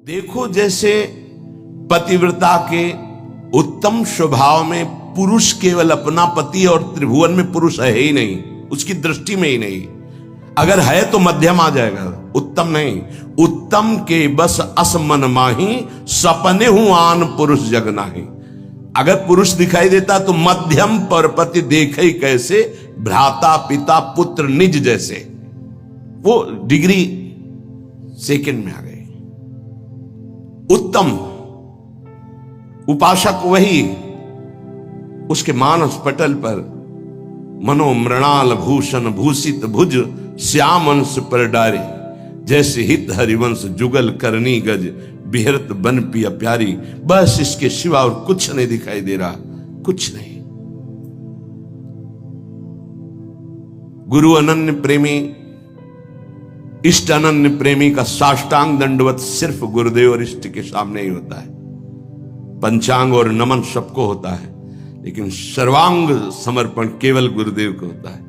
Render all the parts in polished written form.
देखो जैसे पतिव्रता के उत्तम स्वभाव में पुरुष केवल अपना पति और त्रिभुवन में पुरुष है ही नहीं, उसकी दृष्टि में ही नहीं। अगर है तो मध्यम आ जाएगा, उत्तम नहीं। उत्तम के बस असमन माही सपने हूं आन पुरुष जग नाही। अगर पुरुष दिखाई देता तो मध्यम पर पति देखे कैसे, भ्राता पिता पुत्र निज जैसे। वो डिग्री सेकंड में आ गई। उत्तम उपासक वही, उसके मानस पटल पर मनो मृणाल भूषण भूषित भुज श्याम अंश पर डारे, जैसे हित हरिवंश जुगल करनी गज बिहरत बन पिया प्यारी। बस इसके सिवा और कुछ नहीं दिखाई दे रहा, कुछ नहीं। गुरु अनन्य प्रेमी, इष्ट अनन्य प्रेमी का साष्टांग दंडवत सिर्फ गुरुदेव और इष्ट के सामने ही होता है। पंचांग और नमन सबको होता है, लेकिन सर्वांग समर्पण केवल गुरुदेव को होता है।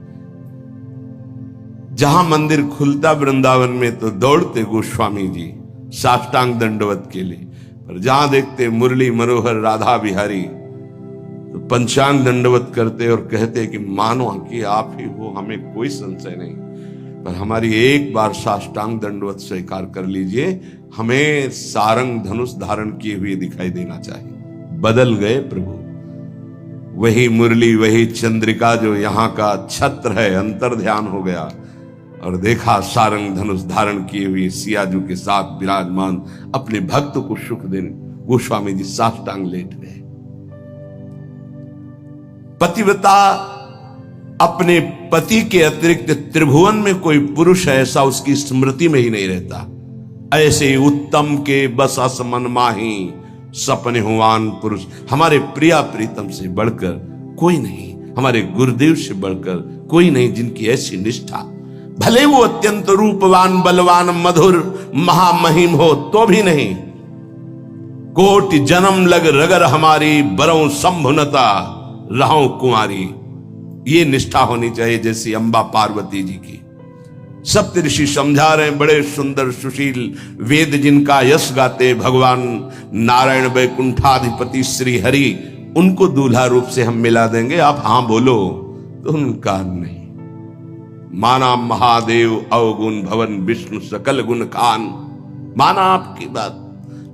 जहां मंदिर खुलता वृंदावन में तो दौड़ते गोस्वामी जी साष्टांग दंडवत के लिए, पर जहां देखते मुरली मनोहर राधा बिहारी तो पंचांग दंडवत करते और कहते कि मानो कि आप ही हो, हमें कोई संशय नहीं, पर हमारी एक बार साष्टांग दंडवत स्वीकार कर लीजिए, हमें सारंग धनुष धारण किए हुए दिखाई देना चाहिए। बदल गए प्रभु, वही मुरली वही चंद्रिका जो यहाँ का छत्र है, अंतर ध्यान हो गया और देखा सारंग धनुष धारण किए हुए सियाजू के साथ विराजमान अपने भक्त को सुख देने गोस्वामी जी साष्टांग लेट गए। पतिव्रता अपने पति के अतिरिक्त त्रिभुवन में कोई पुरुष ऐसा उसकी स्मृति में ही नहीं रहता। ऐसे ही उत्तम के बस असमन माही सपने हुआन पुरुष। हमारे प्रिया प्रीतम से बढ़कर कोई नहीं, हमारे गुरुदेव से बढ़कर कोई नहीं, जिनकी ऐसी निष्ठा। भले वो अत्यंत रूपवान बलवान मधुर महामहिम हो तो भी नहीं। कोटि जन्म लग रगर हमारी बरौ संभुनता रहो कुंवारी। ये निष्ठा होनी चाहिए जैसी अंबा पार्वती जी की। सप्त ऋषि समझा रहे हैं, बड़े सुंदर सुशील वेद जिनका यश गाते भगवान नारायण वैकुंठाधिपति श्री हरि, उनको दूल्हा रूप से हम मिला देंगे, आप हां बोलो तो उनका नहीं। माना महादेव अवगुण भवन विष्णु सकल गुण खान, माना आपकी बात,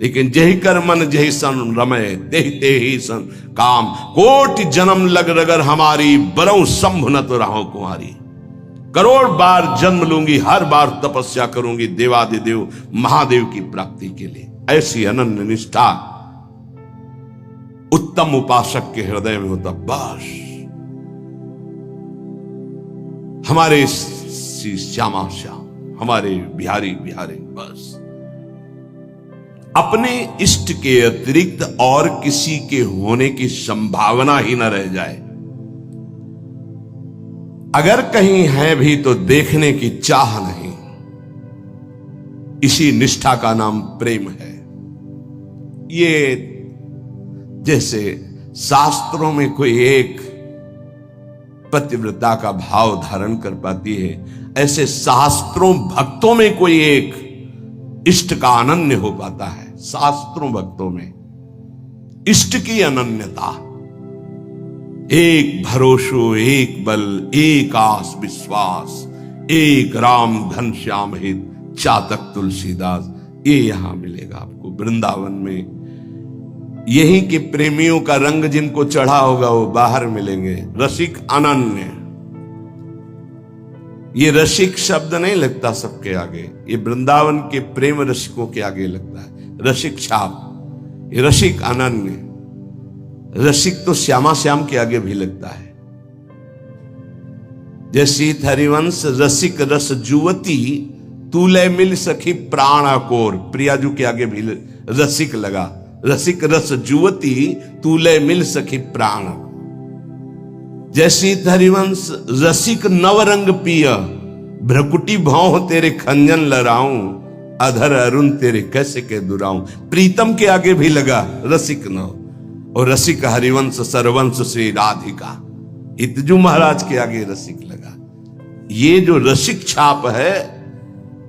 लेकिन जही कर मन जही सन रमय तेहि सन काम। कोटि जन्म लग रगर हमारी बरौ संभुनत रहो कुंवारी। करोड़ बार जन्म लूंगी, हर बार तपस्या करूंगी देवादिदेव महादेव की प्राप्ति के लिए। ऐसी अनन्य निष्ठा उत्तम उपासक के हृदय में होता। बस हमारे श्यामा श्याम, हमारे बिहारी बिहारी, बस अपने इष्ट के अतिरिक्त और किसी के होने की संभावना ही न रह जाए। अगर कहीं है भी तो देखने की चाह नहीं। इसी निष्ठा का नाम प्रेम है। ये जैसे शास्त्रों में कोई एक पतिव्रता का भाव धारण कर पाती है, ऐसे शास्त्रों भक्तों में कोई एक इष्ट का अनन्य हो पाता है। शास्त्रों भक्तों में इष्ट की अनन्यता, एक भरोसो एक बल एक आस विश्वास, एक राम घनश्याम हित चातक तुलसीदास, ये यहां मिलेगा आपको वृंदावन में। यही के प्रेमियों का रंग जिनको चढ़ा होगा वो बाहर मिलेंगे। रसिक अनन्य, ये रसिक शब्द नहीं लगता सबके आगे, ये वृंदावन के प्रेम रसिकों के आगे लगता है। रसिक छाप, ये रसिक अनन्य। रसिक तो श्यामा श्याम के आगे भी लगता है। जैसी हरिवंश रसिक रस जुवती तूले मिल सखी प्राण अकोर। प्रियाजू के आगे भी रसिक लगा। रसिक रस जुवती तूले मिल सखी प्राण। जैसी हरिवंश रसिक नवरंग पिय भ्रकुटी भौं तेरे खंजन लड़ाऊं, अधर अरुण तेरे कैसे के दुराऊं। प्रीतम के आगे भी लगा रसिक नव, और रसिक हरिवंश सरवंश श्री राधिका। इतजू महाराज के आगे रसिक लगा। ये जो रसिक छाप है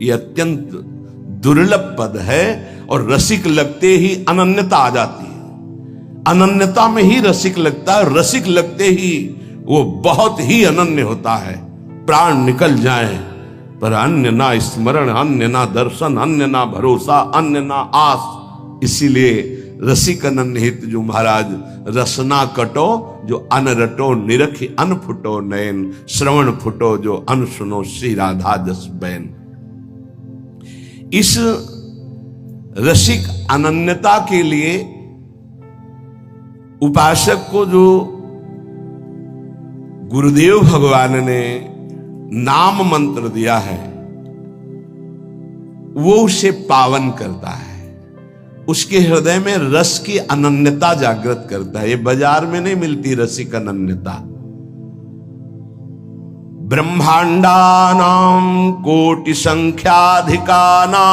ये अत्यंत दुर्लभ पद है और रसिक लगते ही अनन्यता आ जाती है। अनन्यता में ही रसिक लगता है, रसिक लगते ही वो बहुत ही अनन्य होता है। प्राण निकल जाए पर अन्य ना स्मरण, अन्य ना दर्शन, अन्य ना भरोसा, अन्य ना आस। इसीलिए रसिक अनन्य हित जो महाराज रसना कटो जो अन रटो, निरखी अन फुटो नयन, श्रवण फुटो जो अन सुनो श्री राधा जस बैन। इस रसिक अनन्यता के लिए उपासक को जो गुरुदेव भगवान ने नाम मंत्र दिया है वो उसे पावन करता है, उसके हृदय में रस की अनन्यता जागृत करता है। ये बाजार में नहीं मिलती रसिक अनन्यता। ब्रह्मांडानां कोटि संख्याधिकानां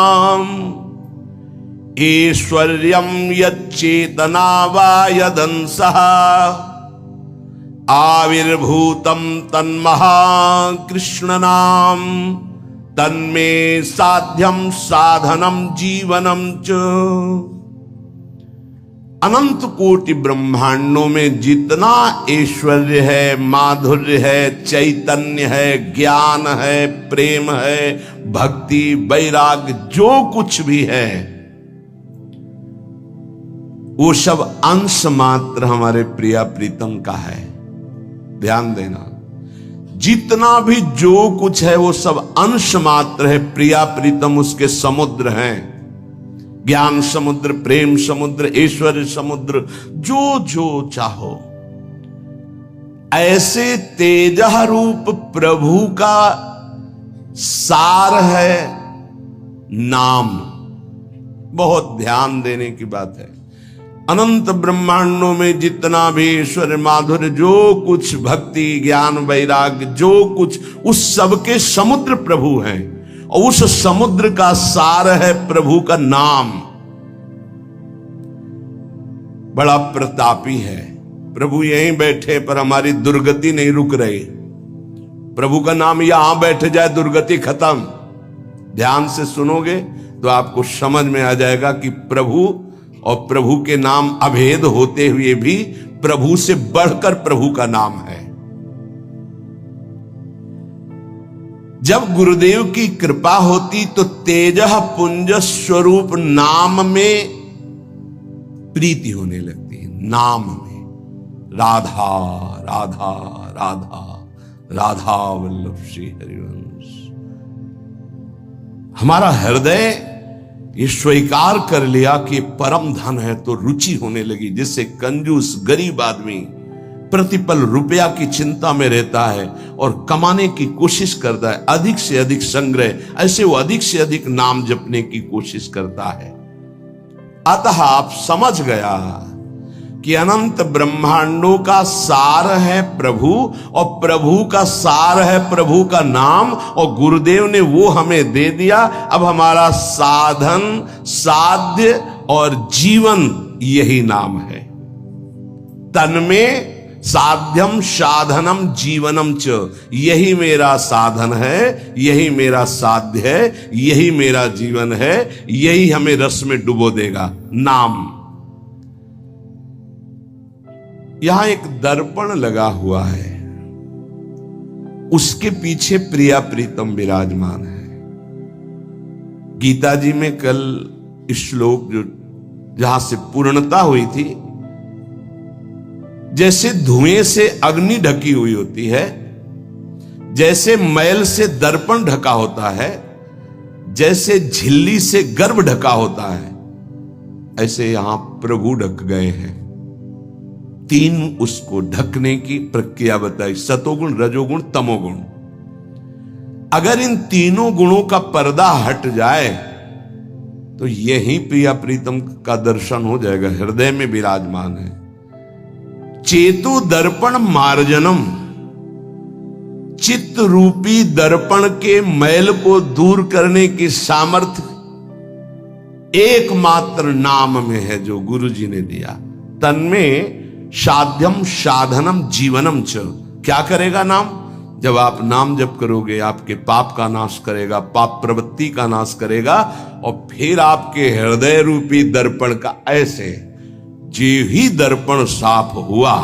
ऐश्वर्यं यच्चेतना वा यदंसः आविर्भूतं तन्महाकृष्णनाम तन्मे साध्यम साधनम जीवनम च। अनंत कोटि ब्रह्मांडों में जितना ऐश्वर्य है, माधुर्य है, चैतन्य है, ज्ञान है, प्रेम है, भक्ति, वैराग्य, जो कुछ भी है वो सब अंश मात्र हमारे प्रिया प्रीतम का है। ध्यान देना, जितना भी जो कुछ है वो सब अंश मात्र है। प्रिया प्रीतम उसके समुद्र हैं, ज्ञान समुद्र, प्रेम समुद्र, ऐश्वर्य समुद्र, जो जो चाहो। ऐसे तेजः रूप प्रभु का सार है नाम। बहुत ध्यान देने की बात है। अनंत ब्रह्मांडों में जितना भी ईश्वर, माधुर्य, जो कुछ भक्ति, ज्ञान, वैराग्य, जो कुछ, उस सब के समुद्र प्रभु हैं और उस समुद्र का सार है प्रभु का नाम। बड़ा प्रतापी है प्रभु, यहीं बैठे पर हमारी दुर्गति नहीं रुक रही। प्रभु का नाम यहां बैठ जाए दुर्गति खत्म। ध्यान से सुनोगे तो आपको समझ में आ जाएगा कि प्रभु और प्रभु के नाम अभेद होते हुए भी प्रभु से बढ़कर प्रभु का नाम है। जब गुरुदेव की कृपा होती तो तेजः पुंज स्वरूप नाम में प्रीति होने लगती है। नाम में राधा राधा राधा राधा वल्लभ श्री हरिवंश। हमारा हृदय ये स्वीकार कर लिया कि परम धन है तो रुचि होने लगी। जिससे कंजूस गरीब आदमी प्रतिपल रुपया की चिंता में रहता है और कमाने की कोशिश करता है, अधिक से अधिक संग्रह, ऐसे वो अधिक से अधिक नाम जपने की कोशिश करता है। अतः आप समझ गया कि अनंत ब्रह्मांडों का सार है प्रभु और प्रभु का सार है प्रभु का नाम, और गुरुदेव ने वो हमें दे दिया। अब हमारा साधन, साध्य और जीवन यही नाम है। तन्मे साध्यम साधनम जीवनम च। यही मेरा साधन है, यही मेरा साध्य है, यही मेरा जीवन है, यही हमें रस में डुबो देगा। नाम। यहां एक दर्पण लगा हुआ है, उसके पीछे प्रिया प्रीतम विराजमान है। गीता जी में कल श्लोक जो जहां से पूर्णता हुई थी, जैसे धुएं से अग्नि ढकी हुई होती है, जैसे मैल से दर्पण ढका होता है, जैसे झिल्ली से गर्भ ढका होता है, ऐसे यहां प्रभु ढक गए हैं। तीन उसको ढकने की प्रक्रिया बताई, सतोगुण, रजोगुण, तमोगुण। अगर इन तीनों गुणों का पर्दा हट जाए तो यही प्रिया प्रीतम का दर्शन हो जाएगा। हृदय में विराजमान है। चेतु दर्पण मार्जनम, चित्त रूपी दर्पण के मैल को दूर करने की सामर्थ्य एकमात्र नाम में है जो गुरु जी ने दिया। तन्मे साध्यम साधनम जीवनम च। क्या करेगा नाम? जब आप नाम जप करोगे आपके पाप का नाश करेगा, पाप प्रवृत्ति का नाश करेगा, और फिर आपके हृदय रूपी दर्पण का ऐसे जे ही दर्पण साफ हुआ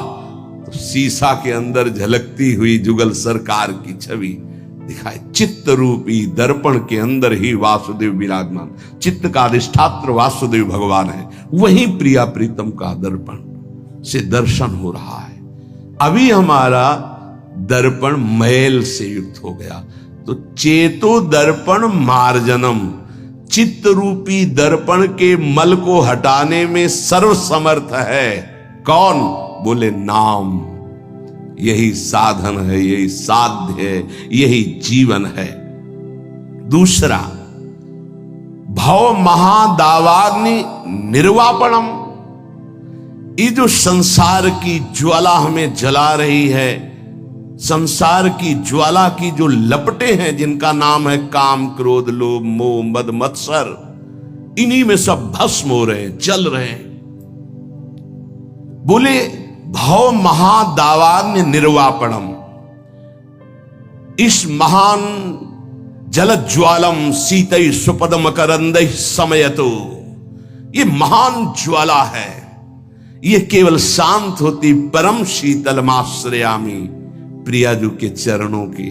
तो शीशा के अंदर झलकती हुई जुगल सरकार की छवि दिखाई। चित्त रूपी दर्पण के अंदर ही वासुदेव विराजमान, चित्त का अधिष्ठात्र वासुदेव भगवान है, वही प्रिया प्रीतम का दर्पण से दर्शन हो रहा है। अभी हमारा दर्पण मैल से युक्त हो गया, तो चेतो दर्पण मार्जनम, चित्त रूपी दर्पण के मल को हटाने में सर्वसमर्थ है कौन? बोले नाम। यही साधन है, यही साध्य है, यही जीवन है। दूसरा, भव महादावाग्नि निर्वापणम, ये जो संसार की ज्वाला हमें जला रही है, संसार की ज्वाला की जो लपटें हैं जिनका नाम है काम क्रोध लोभ मोह मद मत्सर, इन्हीं में सब भस्म हो रहे हैं, जल रहे हैं। बोले भव महादावाग्नि निर्वापणम, इस महान जलज्वालम शीतै सुपद मकरंदै समयतो, ये महान ज्वाला है, ये केवल शांत होती परम शीतलमाश्रयामी, प्रियाजू के चरणों के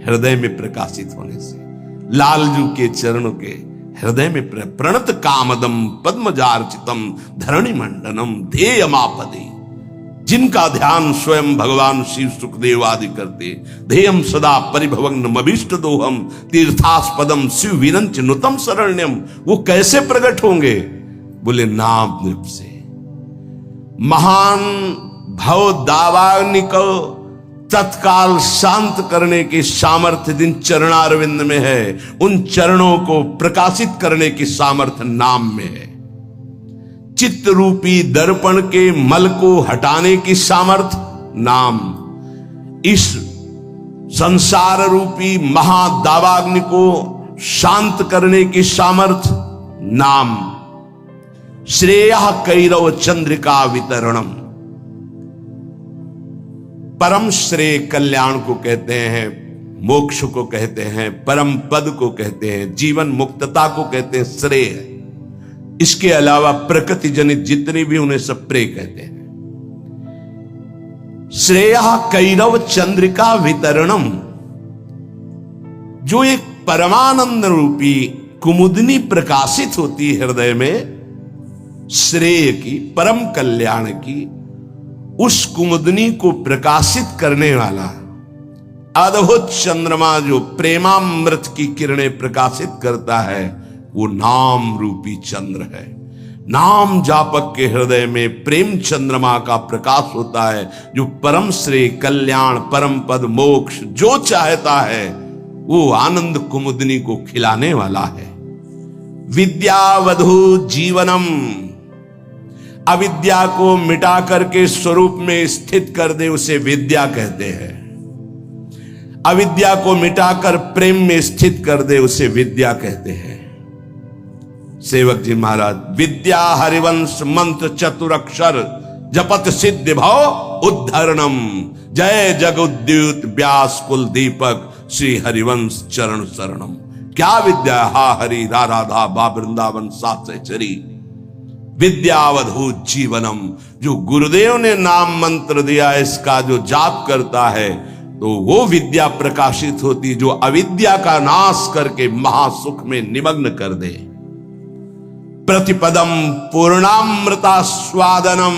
हृदय में प्रकाशित होने से, लालजू के चरणों के हृदय में प्रणत कामदम पद्मजार्चितम धरणि मंडनम ध्येयमापदे, जिनका ध्यान स्वयं भगवान शिव सुखदेव आदि करते, ध्येयम सदा परिभवग्न मभीष्ट दोहम तीर्थास्पदम शिव विरंच नुतम शरण्यम, वो कैसे प्रकट होंगे? बोले नाम रूप से। महान भव दावाग्नि को तत्काल शांत करने की सामर्थ्य जिन चरणारविंद में है, उन चरणों को प्रकाशित करने की सामर्थ्य नाम में है। चित्त रूपी दर्पण के मल को हटाने की सामर्थ्य नाम, इस संसार रूपी महादावाग्नि को शांत करने की सामर्थ्य नाम। श्रेयः कैरव चंद्रिका वितरणम, परम श्रेय कल्याण को कहते हैं, मोक्ष को कहते हैं, परम पद को कहते हैं, जीवन मुक्तता को कहते हैं श्रेय। इसके अलावा प्रकृति जनित जितनी भी उन्हें सब प्रेय कहते हैं। श्रेयः कैरव चंद्रिका वितरणम, जो एक परमानंद रूपी कुमुदनी प्रकाशित होती है हृदय में, श्रेय की, परम कल्याण की, उस कुमुदनी को प्रकाशित करने वाला अद्भुत चंद्रमा जो प्रेमामृत की किरणें प्रकाशित करता है, वो नाम रूपी चंद्र है। नाम जापक के हृदय में प्रेम चंद्रमा का प्रकाश होता है, जो परम श्रेय कल्याण परम पद मोक्ष जो चाहता है वो आनंद कुमुदनी को खिलाने वाला है। विद्यावधू जीवनम, अविद्या को मिटा करके स्वरूप में स्थित कर दे उसे विद्या कहते हैं। अविद्या को मिटाकर प्रेम में स्थित कर दे उसे विद्या कहते हैं। सेवक जी महाराज, विद्या हरिवंश मंत्र चतुरक्षर जपत सिद्ध भव उद्धरणम, जय जगुद्युत व्यास कुल दीपक श्री हरिवंश चरण शरणम। क्या विद्या? हा हरि रा राधा बा वृंदावन सात चरी, विद्यावधूत जीवनम, जो गुरुदेव ने नाम मंत्र दिया इसका जो जाप करता है तो वो विद्या प्रकाशित होती, जो अविद्या का नाश करके महासुख में निमग्न कर दे। प्रतिपदम पूर्णामृता स्वादनम,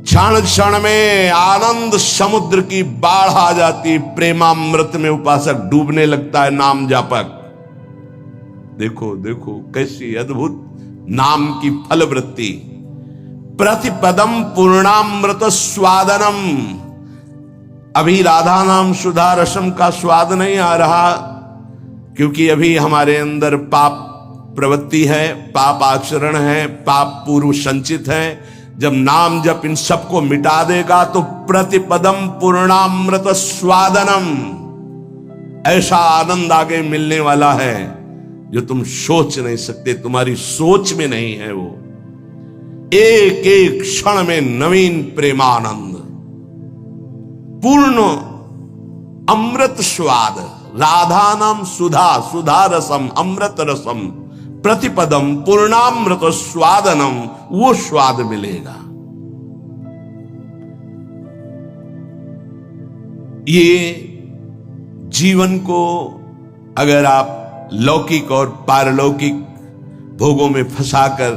क्षण क्षण में आनंद समुद्र की बाढ़ आ जाती, प्रेमामृत में उपासक डूबने लगता है नाम जापक। देखो देखो कैसी अद्भुत नाम की फलवृत्ति। प्रतिपदम पूर्णामृत स्वादनम, अभी राधा नाम सुधा रसम का स्वाद नहीं आ रहा, क्योंकि अभी हमारे अंदर पाप प्रवृत्ति है, पाप आचरण है, पाप पूर्व संचित है। जब नाम जप इन सबको मिटा देगा तो प्रतिपदम पूर्णामृत स्वादनम, ऐसा आनंद आगे मिलने वाला है जो तुम सोच नहीं सकते, तुम्हारी सोच में नहीं है। वो एक एक क्षण में नवीन प्रेमानंद, पूर्ण अमृत स्वाद, राधा नाम सुधा, सुधा रसम, अमृत रसम, प्रतिपदम पूर्णामृत स्वादनम, वो स्वाद मिलेगा। ये जीवन को अगर आप लौकिक और पारलौकिक भोगों में फंसाकर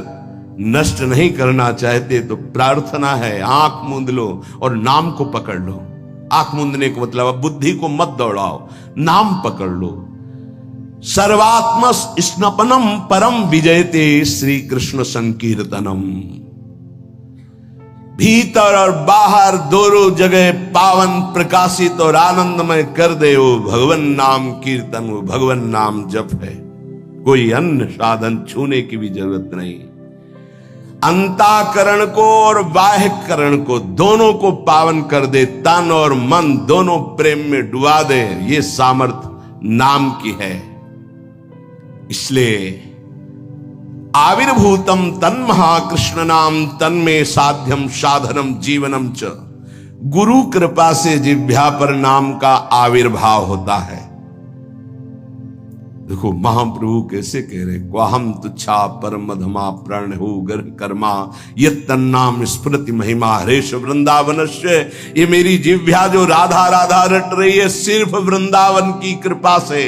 नष्ट नहीं करना चाहते तो प्रार्थना है, आंख मूंद लो और नाम को पकड़ लो। आंख मूंदने का मतलब बुद्धि को मत दौड़ाओ, नाम पकड़ लो। सर्वात्म स्नपनम परम विजयते श्री कृष्ण संकीर्तनम। भीतर और बाहर दोनों जगह पावन प्रकाशित और आनंदमय कर दे वो भगवान नाम कीर्तन, वो भगवान नाम जप है। कोई अन्य साधन छूने की भी जरूरत नहीं। अंतःकरण को और बाह्यकरण को दोनों को पावन कर दे, तन और मन दोनों प्रेम में डुबा दे, ये सामर्थ्य नाम की है। इसलिए आविर्भूतम तन्महाकृष्ण नाम तन्मे साध्यम साधनम जीवनम च। गुरु कृपा से जिह्वा पर नाम का आविर्भाव होता है। देखो महाप्रभु कैसे कह रहे, क्वाहम तुच्छा परमधमा प्रण हो गर्भ कर्मा ये तन्नाम स्मृति महिमा हरेश वृंदावनस्य। ये मेरी जिह्वा जो राधा राधा रट रही है सिर्फ वृंदावन की कृपा से।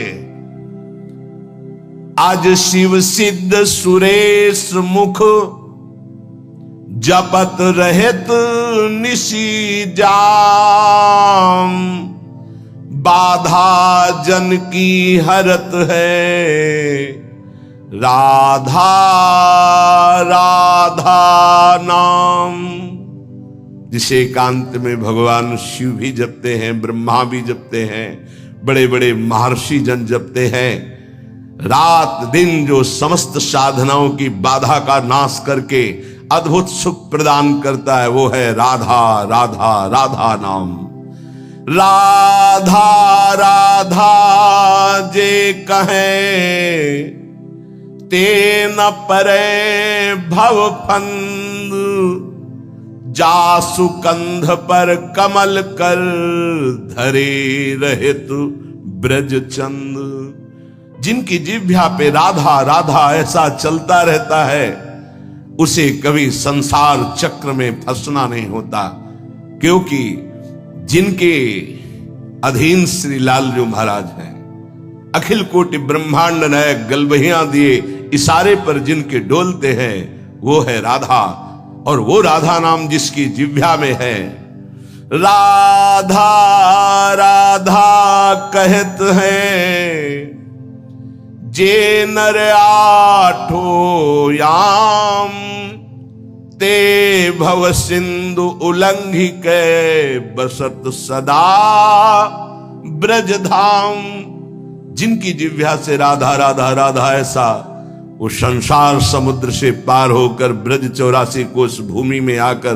आज शिव सिद्ध सुरेश मुख जपत रहत निशी जाम। बाधा जन की हरत है राधा राधा नाम। जिसे एकांत में भगवान शिव भी जपते हैं, ब्रह्मा भी जपते हैं, बड़े बड़े महर्षि जन जपते हैं। रात दिन जो समस्त साधनाओं की बाधा का नाश करके अद्भुत सुख प्रदान करता है वो है राधा राधा राधा नाम। राधा राधा जे कहे ते न परे भव फंद। जासु कंध पर कमल कर धरे रहित ब्रज चंद। जिनकी जिह्वा पे राधा राधा ऐसा चलता रहता है उसे कभी संसार चक्र में फंसना नहीं होता, क्योंकि जिनके अधीन श्री लालजू महाराज हैं, अखिल कोटि ब्रह्मांड नायक गलबहियां दिए इशारे पर जिनके डोलते हैं वो है राधा। और वो राधा नाम जिसकी जिह्वा में है, राधा राधा कहत हैं जे नर आठो याम। ते भव सिंधु उल्लंघि के बसत सदा ब्रज धाम। जिनकी जिह्वा से राधा राधा राधा ऐसा वो संसार समुद्र से पार होकर ब्रज 84 कोस भूमि में आकर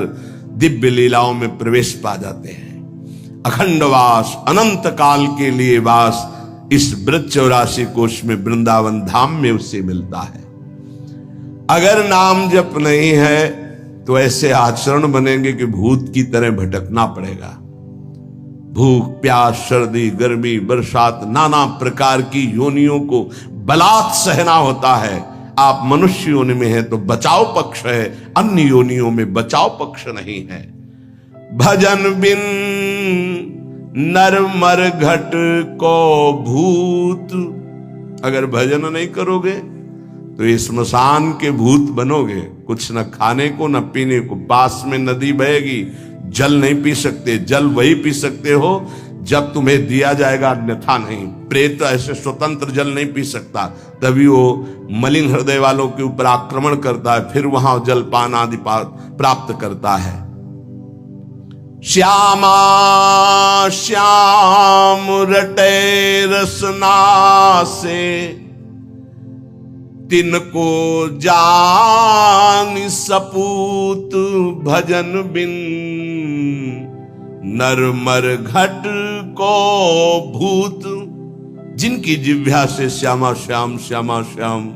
दिव्य लीलाओं में प्रवेश पा जाते हैं। अखंड वास, अनंत काल के लिए वास इस ब्रज 84 कोश में वृंदावन धाम में उससे मिलता है। अगर नाम जप नहीं है तो ऐसे आचरण बनेंगे कि भूत की तरह भटकना पड़ेगा। भूख प्यास सर्दी गर्मी बरसात नाना प्रकार की योनियों को बलात् सहना होता है। आप मनुष्य योनि में है तो बचाव पक्ष है, अन्य योनियों में बचाव पक्ष नहीं है। भजन बिन नर मर घट को भूत। अगर भजन नहीं करोगे तो ये स्मशान के भूत बनोगे। कुछ न खाने को न पीने को। पास में नदी बहेगी, जल नहीं पी सकते। जल वही पी सकते हो जब तुम्हें दिया जाएगा, अन्यथा नहीं। प्रेत ऐसे स्वतंत्र जल नहीं पी सकता, तभी वो मलिन हृदय वालों के ऊपर आक्रमण करता है, फिर वहां जलपान आदि प्राप्त करता है। श्यामा श्याम रटे रसना से तिनको जान सपूत। भजन बिन नरमर घट को भूत। जिनकी जिह्वा से श्यामा श्याम श्यामा श्याम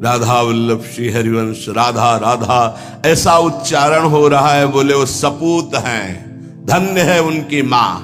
राधा वल्लभ श्री हरिवंश राधा राधा ऐसा उच्चारण हो रहा है, बोले वो सपूत हैं, धन्य है उनकी मां।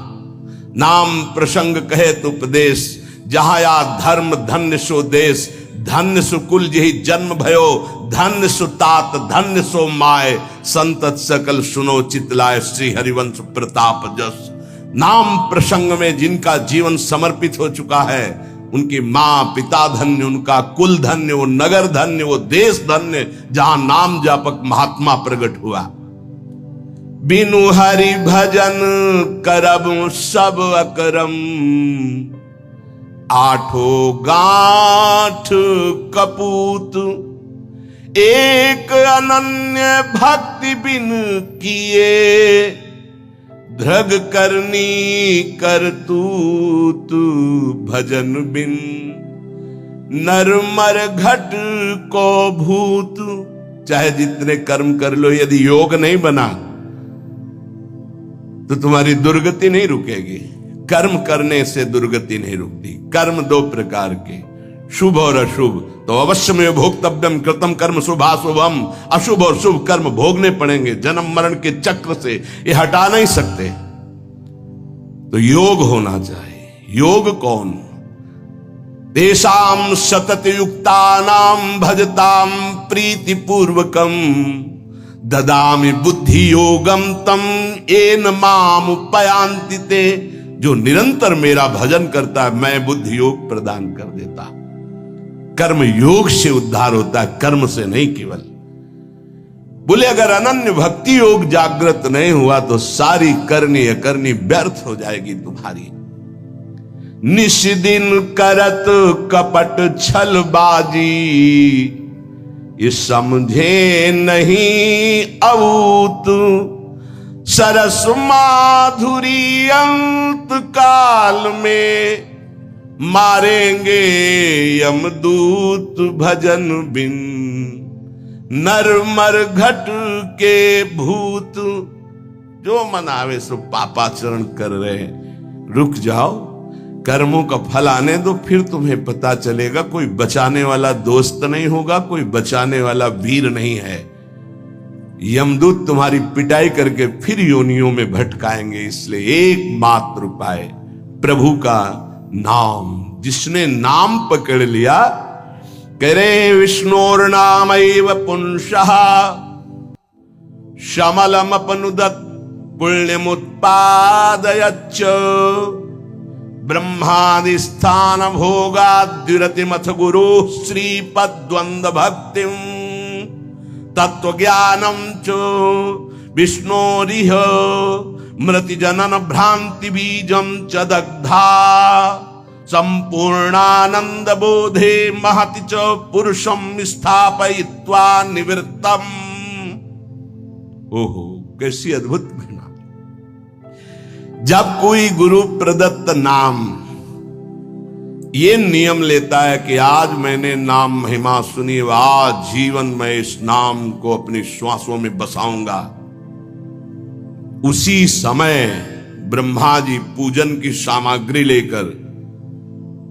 नाम प्रसंग कहे तो उपदेश, जहां या धर्म धन्य सो देश, धन्य सुकुल जही जन्म भयो, धन्य सुतात धन्य सो माय, संतत सकल सुनो चितलाय, श्री हरिवंश प्रताप जस। नाम प्रसंग में जिनका जीवन समर्पित हो चुका है, उनकी मां पिता धन्य, उनका कुल धन्य, वो नगर धन्य, वो देश धन्य, जहां नाम जापक महात्मा प्रकट हुआ। बिनु हरि भजन करब सब अकरम, आठो गांठ कपूत, एक अनन्य भक्ति बिन किए, धृग करनी करतूत भजन बिन, नरमर घट को भूत। चाहे जितने कर्म कर लो, यदि योग नहीं बना तो तुम्हारी दुर्गति नहीं रुकेगी। कर्म करने से दुर्गति नहीं रुकती। कर्म दो प्रकार के, शुभ और अशुभ। तो अवश्य में भोक्तव्यम कृतम कर्म शुभाशुभम, अशुभ और शुभ कर्म भोगने पड़ेंगे। जन्म मरण के चक्र से ये हटा नहीं सकते। तो योग होना चाहिए। योग कौन? तेषाम सतत युक्तानाम भजताम प्रीति पूर्वकम, ददामि बुद्धि योगम तम येन माम उपयांति ते। जो निरंतर मेरा भजन करता है, मैं बुद्धि योग प्रदान कर देता। कर्म योग से उद्धार होता है, कर्म से नहीं केवल। बोले अगर अनन्य भक्ति योग जागृत नहीं हुआ तो सारी करनी अकरनी व्यर्थ हो जाएगी तुम्हारी। निश दिन करत कपट छलबाजी, ये समझे नहीं अवूत। सरस माधुरी अंत काल में, मारेंगे यमदूत भजन बिन। नरमर घट के भूत, जो मनावे सो पापाचरण कर रहे। रुक जाओ, कर्मों का फल आने दो, फिर तुम्हें पता चलेगा। कोई बचाने वाला दोस्त नहीं होगा, कोई बचाने वाला वीर नहीं है। यमदूत तुम्हारी पिटाई करके फिर योनियों में भटकाएंगे। इसलिए एकमात्र उपाय प्रभु का नाम। जिसने नाम पकड़ लिया, करे विष्णोर नामैव पुंसः, शमलमपनुदत् पुण्यमुत्पादयच्च। ब्रह्मादि स्थान भोगाद्युरतिमथ गुरु श्रीपद्वंद भक्तिम, तत्वज्ञानम च विष्णोरिह मृति जनन भ्रांति बीजम च दग्धा। संपूर्णानंद बोधे महति च पुरुषम स्थापयित्वा निवृत्तम। ओहो, कैसी अद्भुत घटना। जब कोई गुरु प्रदत्त नाम ये नियम लेता है कि आज मैंने नाम महिमा सुनी, आज जीवन में इस नाम को अपनी श्वासों में बसाऊंगा, उसी समय ब्रह्मा जी पूजन की सामग्री लेकर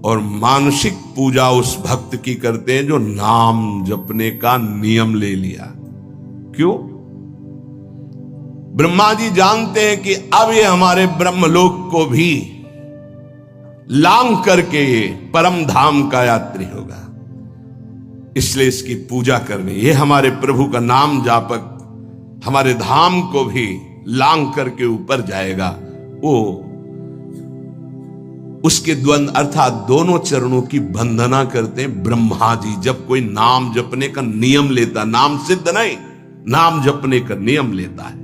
और मानसिक पूजा उस भक्त की करते हैं जो नाम जपने का नियम ले लिया। क्यों? ब्रह्मा जी जानते हैं कि अब ये हमारे ब्रह्मलोक को भी लांग करके ये परम धाम का यात्री होगा, इसलिए इसकी पूजा करनी। ये हमारे प्रभु का नाम जापक हमारे धाम को भी लांग करके ऊपर जाएगा। वो उसके द्वंद अर्थात दोनों चरणों की वंदना करते हैं ब्रह्मा जी। जब कोई नाम जपने का नियम लेता, नाम सिद्ध नहीं, नाम जपने का नियम लेता है,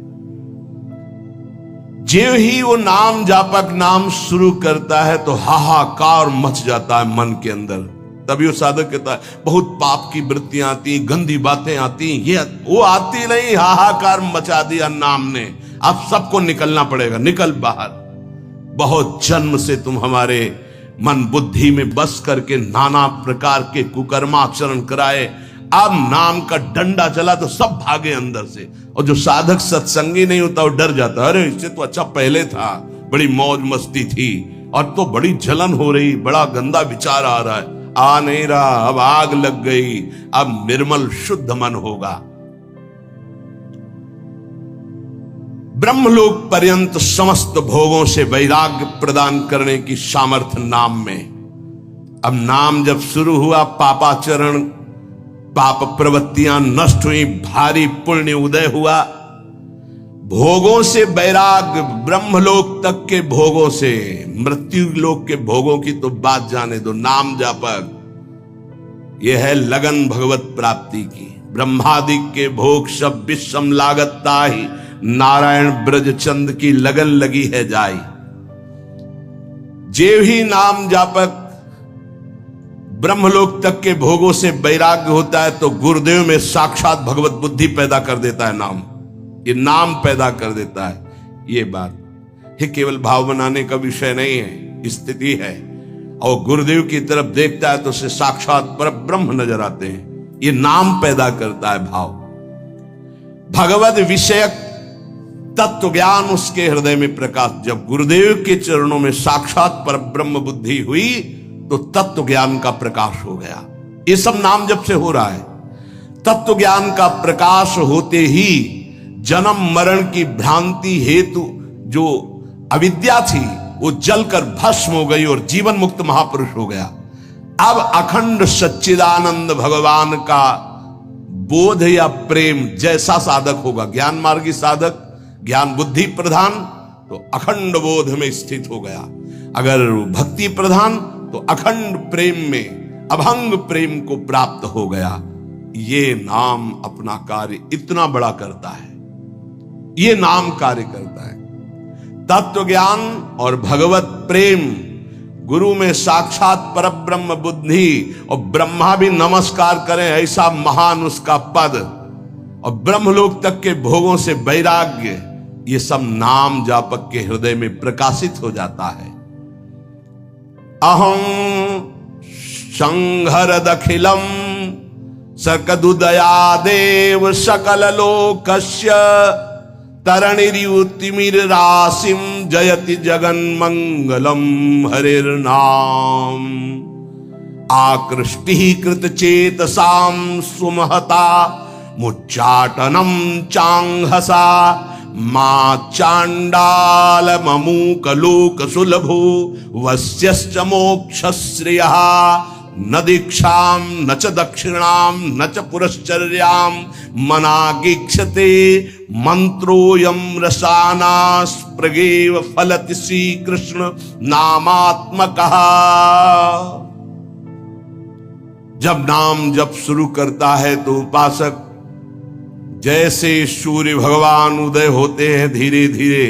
जो ही वो नाम जापक नाम शुरू करता है तो हाहाकार मच जाता है मन के अंदर। तभी वो साधक कहता है बहुत पाप की वृत्तियां आती, गंदी बातें आती, ये वो आती नहीं, हाहाकार मचा दिया नाम ने। अब सबको निकलना पड़ेगा, निकल बाहर। बहुत जन्म से तुम हमारे मन बुद्धि में बस करके नाना प्रकार के कुकर्माचरण कराए, अब नाम का डंडा चला तो सब भागे अंदर से। और जो साधक सत्संगी नहीं होता वो डर जाता, अरे इससे तो अच्छा पहले था, बड़ी मौज मस्ती थी, और तो बड़ी जलन हो रही, बड़ा गंदा विचार आ रहा है। आ नहीं रहा, अब आग लग गई, अब निर्मल शुद्ध मन होगा। ब्रह्मलोक पर्यंत समस्त भोगों से वैराग्य प्रदान करने की सामर्थ्य नाम में। अब नाम जब शुरू हुआ, पापाचरण, पाप प्रवृत्तियां नष्ट हुई, भारी पुण्य उदय हुआ, भोगों से वैराग्य, ब्रह्मलोक तक के भोगों से, मृत्यु लोक के भोगों की तो बात जाने दो। नाम जापक यह है लगन भगवत प्राप्ति की। ब्रह्मादि के भोग सब विषम लागत ताहि, नारायण ब्रज चंद की लगन लगी है जाई। जे ही नाम जापक ब्रह्मलोक तक के भोगों से वैराग्य होता है तो गुरुदेव में साक्षात भगवत बुद्धि पैदा कर देता है। नाम, ये नाम पैदा कर देता है। ये बात ये केवल भाव बनाने का विषय नहीं है, स्थिति है। और गुरुदेव की तरफ देखता है तो उसे साक्षात पर ब्रह्म नजर आते हैं। ये नाम पैदा करता है भाव। भगवत विषयक तत्व ज्ञान उसके हृदय में प्रकाश। जब गुरुदेव के चरणों में साक्षात पर ब्रह्म बुद्धि हुई तो तत्व ज्ञान का प्रकाश हो गया। ये सब नाम जब से हो रहा है। तत्व ज्ञान का प्रकाश होते ही जन्म मरण की भ्रांति हेतु जो अविद्या थी वो जलकर भस्म हो गई और जीवन मुक्त महापुरुष हो गया। अब अखंड सच्चिदानंद भगवान का बोध या प्रेम जैसा साधक होगा, ज्ञान मार्गी साधक, ज्ञान बुद्धि प्रधान, तो अखंड बोध में स्थित हो गया। अगर भक्ति प्रधान तो अखंड प्रेम में, अभंग प्रेम को प्राप्त हो गया। ये नाम अपना कार्य इतना बड़ा करता है। ये नाम कार्य करता है। तत्व ज्ञान और भगवत प्रेम, गुरु में साक्षात परब्रह्म बुद्धि, और ब्रह्मा भी नमस्कार करें ऐसा महान उसका पद, और ब्रह्मलोक तक के भोगों से वैराग्य, ये सब नाम जापक के हृदय में प्रकाशित हो जाता है। अहं संहरदखिलम सकदुदयादेव सकल लोकस्य तरणिरियुतिमिरासिम जयति जगन्मंगलम हरिर्नाम। आकृष्टि कृत चेतसाम सुमहता मुच्चाटनम चांहसा मा चांडाल ममूक लोक सुलभो वस्यश्च मोक्षश्रियः न दीक्षाम न च दक्षिणाम न च पुरश्चर्याम मनागीक्षते मंत्रोयम रसाना स्प्रगेव फलति श्री कृष्ण नामात्मकः। जब नाम जप शुरू करता है तो उपासक जैसे सूर्य भगवान उदय होते हैं, धीरे धीरे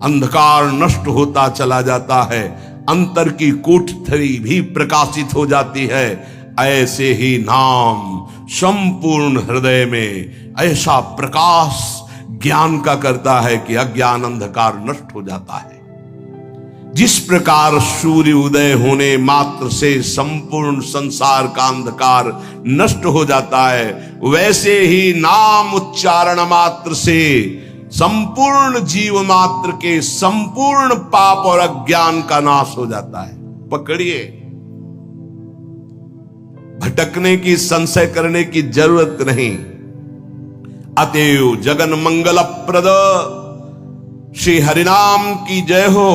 अंधकार नष्ट होता चला जाता है, अंतर की कोठरी भी प्रकाशित हो जाती है। ऐसे ही नाम संपूर्ण हृदय में ऐसा प्रकाश ज्ञान का करता है कि अज्ञान अंधकार नष्ट हो जाता है। जिस प्रकार सूर्य उदय होने मात्र से संपूर्ण संसार का अंधकार नष्ट हो जाता है, वैसे ही नाम उच्चारण मात्र से संपूर्ण जीव मात्र के संपूर्ण पाप और अज्ञान का नाश हो जाता है। पकड़िए, भटकने की, संशय करने की जरूरत नहीं। अतएव जगन मंगल प्रद श्री हरिनाम की जय हो।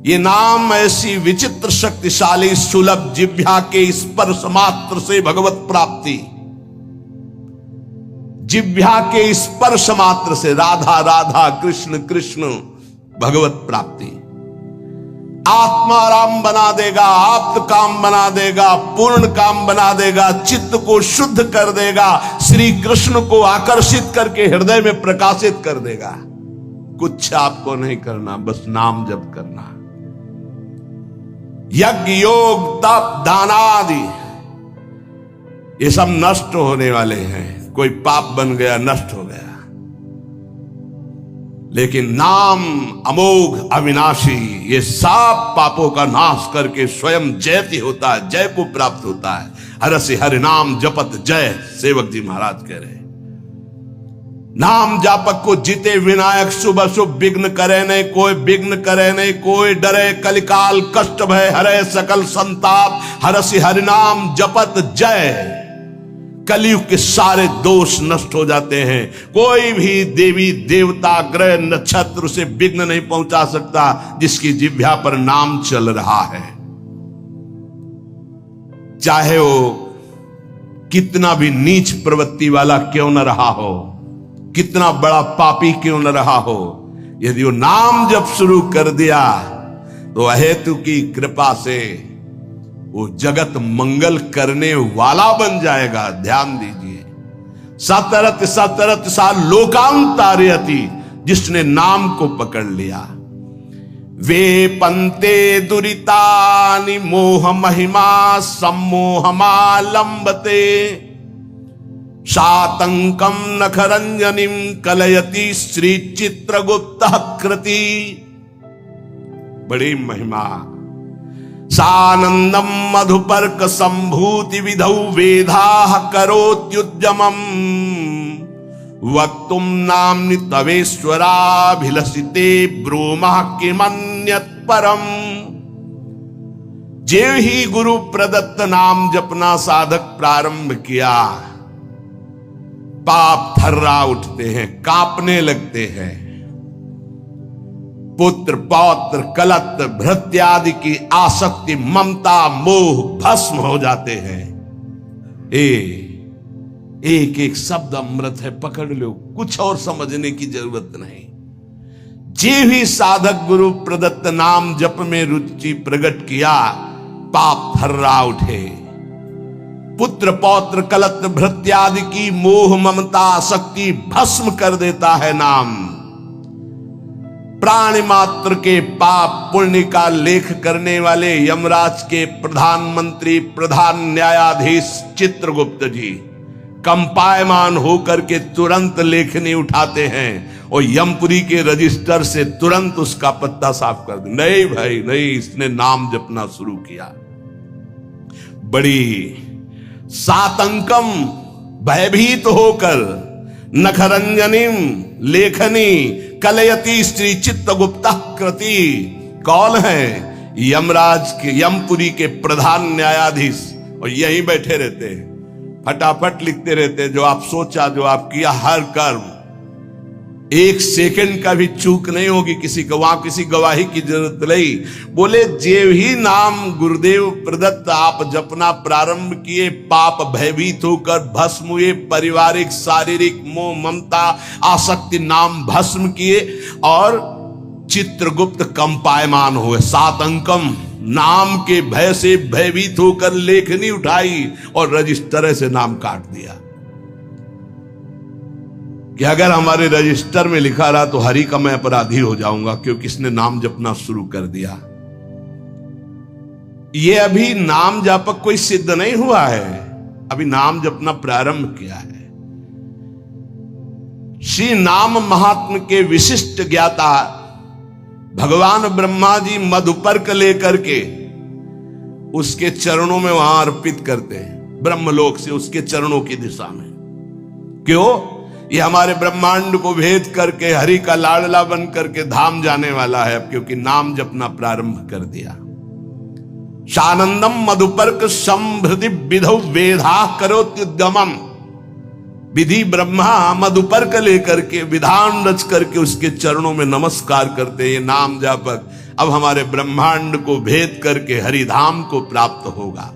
ये नाम ऐसी विचित्र शक्तिशाली सुलभ जिह्वा के स्पर्श मात्र से भगवत प्राप्ति, जिह्वा के स्पर्श मात्र से राधा राधा कृष्ण कृष्ण भगवत प्राप्ति आत्माराम बना देगा, आप्त काम बना देगा, पूर्ण काम बना देगा, चित्त को शुद्ध कर देगा, श्री कृष्ण को आकर्षित करके हृदय में प्रकाशित कर देगा। कुछ आपको नहीं करना, बस नाम जप करना। यज्ञ योग तप दान आदि ये सब नष्ट होने वाले हैं। कोई पाप बन गया, नष्ट हो गया, लेकिन नाम अमोघ अविनाशी ये सब पापों का नाश करके स्वयं जयति होता है, जय को प्राप्त होता है। हरसि हरि नाम जपत जय, सेवक जी महाराज कह रहे। नाम जापक को जीते विनायक, शुभ शुभ विघ्न करे नहीं कोई, विघ्न करे नहीं कोई, डरे कलिकाल कष्ट भय हरे सकल संताप, हरसि हरि नाम जपत जय। कलयुग के सारे दोष नष्ट हो जाते हैं। कोई भी देवी देवता ग्रह नक्षत्र उसे विघ्न नहीं पहुंचा सकता जिसकी जिह्वा पर नाम चल रहा है। चाहे वो कितना भी नीच प्रवृत्ति वाला क्यों न रहा हो, कितना बड़ा पापी क्यों न रहा हो, यदि वो नाम जब शुरू कर दिया तो अहेतु की कृपा से वो जगत मंगल करने वाला बन जाएगा। ध्यान दीजिए, सतरत सतरत सा लोकांतारयति, जिसने नाम को पकड़ लिया। वे पंते दुरितानि मोह महिमा सम्मोहमालंबते सातंकम नखरंजनिम कलयति श्री चित्रगुप्त कृति। बड़ी महिमा। सानंदम मधुपर्क संभूति विधौ वेदाः करोत्युद्यमम् वक्तुम नाम्नि तवेश्वराभिलषिते ब्रूमः किमन्यत् परम। जेव ही गुरु प्रदत्त नाम जपना साधक प्रारंभ किया, पाप थर्रा उठते हैं, कांपने लगते हैं। पुत्र पौत्र कलत्र भृत्यादि की आसक्ति ममता मोह भस्म हो जाते हैं। एक एक शब्द अमृत है, पकड़ लो, कुछ और समझने की जरूरत नहीं। जे भी साधक गुरु प्रदत्त नाम जप में रुचि प्रकट किया, पाप थर्रा उठे। पुत्र पौत्र कलत्र भृत्यादि की मोह ममता आसक्ति भस्म कर देता है नाम। प्राणी मात्र के पाप पुण्य का लेख करने वाले यमराज के प्रधानमंत्री प्रधान न्यायाधीश चित्रगुप्त जी कंपायमान होकर के तुरंत लेखनी उठाते हैं और यमपुरी के रजिस्टर से तुरंत उसका पत्ता साफ कर दे। नहीं भाई नहीं, इसने नाम जपना शुरू किया। बड़ी सातंकम भयभीत होकर नखरंजनिम लेखनी कलयति श्री चित्रगुप्त कृति। कौन है? यमराज के यमपुरी के प्रधान न्यायाधीश, और यहीं बैठे रहते हैं, फटाफट लिखते रहते हैं। जो आप सोचा, जो आप किया, हर कर्म एक सेकंड का भी चूक नहीं होगी किसी को, वहां किसी गवाही की जरूरत नहीं। बोले जेव ही नाम गुरुदेव प्रदत्त आप जपना प्रारंभ किए, पाप भयभीत होकर भस्म हुए, पारिवारिक शारीरिक मोह ममता आसक्ति नाम भस्म किए और चित्रगुप्त कंपायमान हुए। सातंकम नाम के भय से भयभीत होकर लेखनी उठाई और रजिस्टर से नाम काट दिया कि अगर हमारे रजिस्टर में लिखा रहा तो हरि का मैं अपराधी हो जाऊंगा, क्योंकि इसने नाम जपना शुरू कर दिया। ये अभी नाम जापक कोई सिद्ध नहीं हुआ है, अभी नाम जपना प्रारंभ किया है। श्री नाम महात्म के विशिष्ट ज्ञाता भगवान ब्रह्मा जी मधुपर्क लेकर के उसके चरणों में वहां अर्पित करते हैं, ब्रह्मलोक से उसके चरणों की दिशा में। क्यों? ये हमारे ब्रह्मांड को भेद करके हरि का लाडला बन करके धाम जाने वाला है, अब क्योंकि नाम जपना प्रारंभ कर दिया। सानंदम मधुपर्क संभृति विधौ वेधा करोत्युद्यमम्। विधि ब्रह्मा मधुपर्क लेकर के विधान रच करके उसके चरणों में नमस्कार करते। ये नाम जापक अब हमारे ब्रह्मांड को भेद करके हरिधाम को प्राप्त होगा।